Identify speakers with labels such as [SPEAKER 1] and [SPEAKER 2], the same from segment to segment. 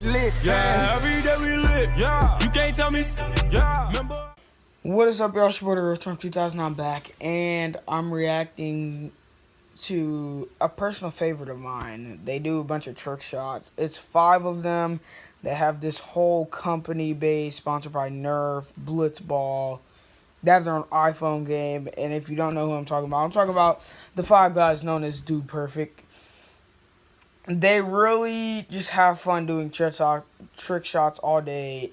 [SPEAKER 1] Lit.
[SPEAKER 2] Yeah, every day we lit. Yeah, you can't tell me. Yeah, remember.
[SPEAKER 3] What is up, y'all? It's your boy, Return 2000. I'm back, and I'm reacting to a personal favorite of mine. They do a bunch of trick shots. It's 5 of them. They have this whole company base sponsored by Nerf, Blitzball. They have their own iPhone game, and if you don't know who I'm talking about the 5 guys known as Dude Perfect. They really just have fun doing trick shots all day,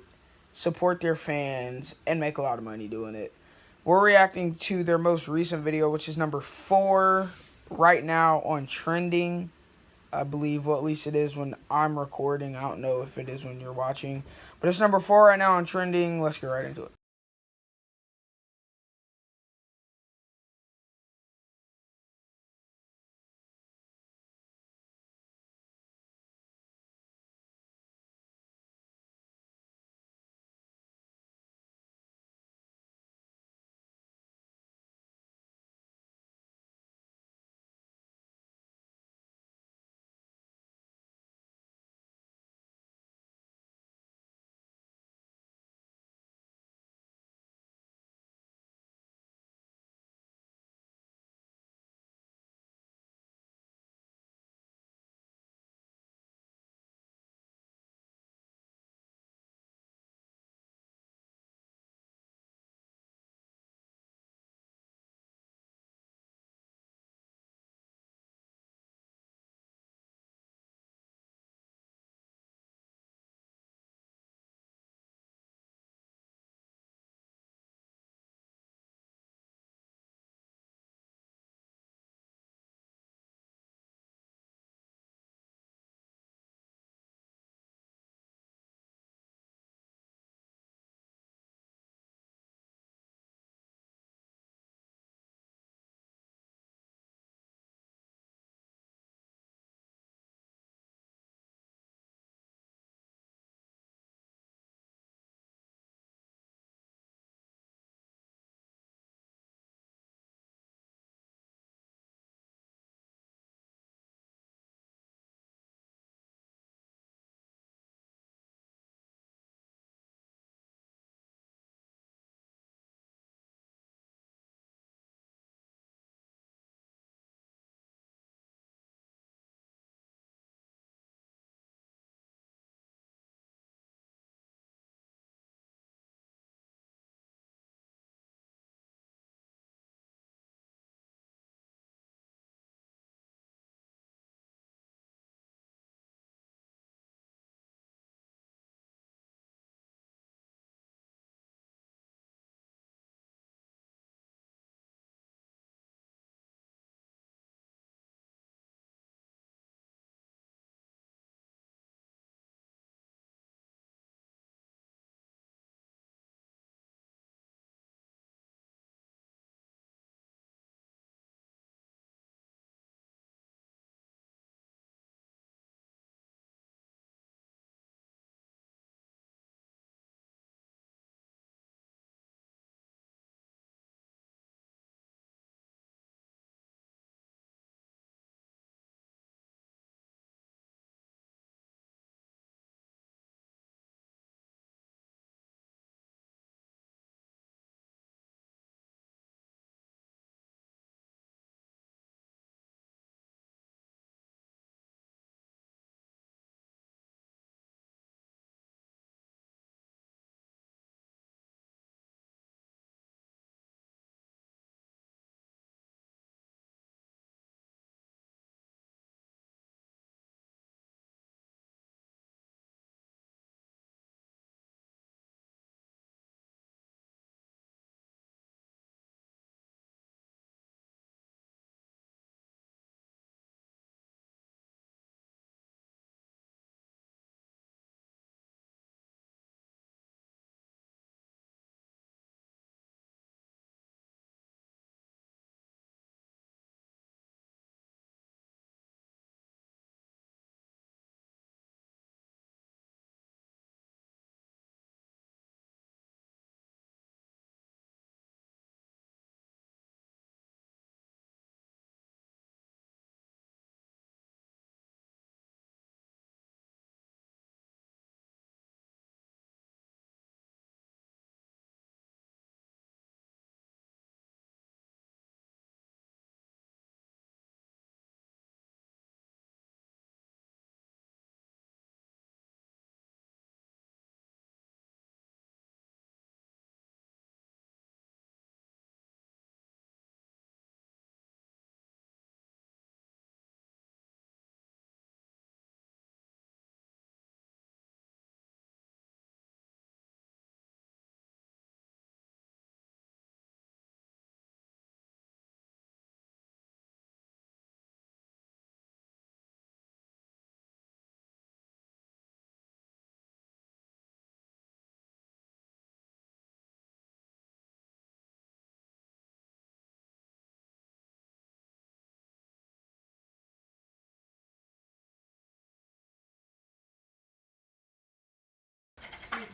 [SPEAKER 3] support their fans, and make a lot of money doing it. We're reacting to their most recent video, which is number 4 right now on trending. I believe, well, at least it is when I'm recording. I don't know if it is when you're watching, but it's number 4 right now on trending. Let's get right into it.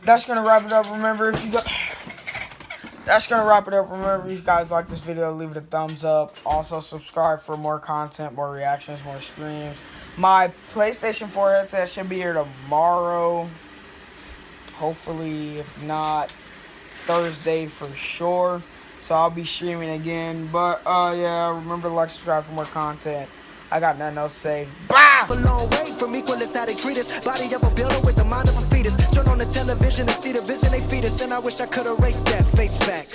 [SPEAKER 3] that's gonna wrap it up. Remember, if you got. That's gonna wrap it up. Remember, if you guys like this video, leave it a thumbs up. Also, subscribe for more content, more reactions, more streams. My PlayStation 4 headset should be here tomorrow. Hopefully, if not, Thursday for sure. So I'll be streaming again. But yeah, remember to like, subscribe for more content. I got nothing else to say. Bye!
[SPEAKER 1] A long way from equal is how they treat us. Body of a builder with the mind of a fetus. Turn on the television and see the vision they feed us. And I wish I could erase that face facts.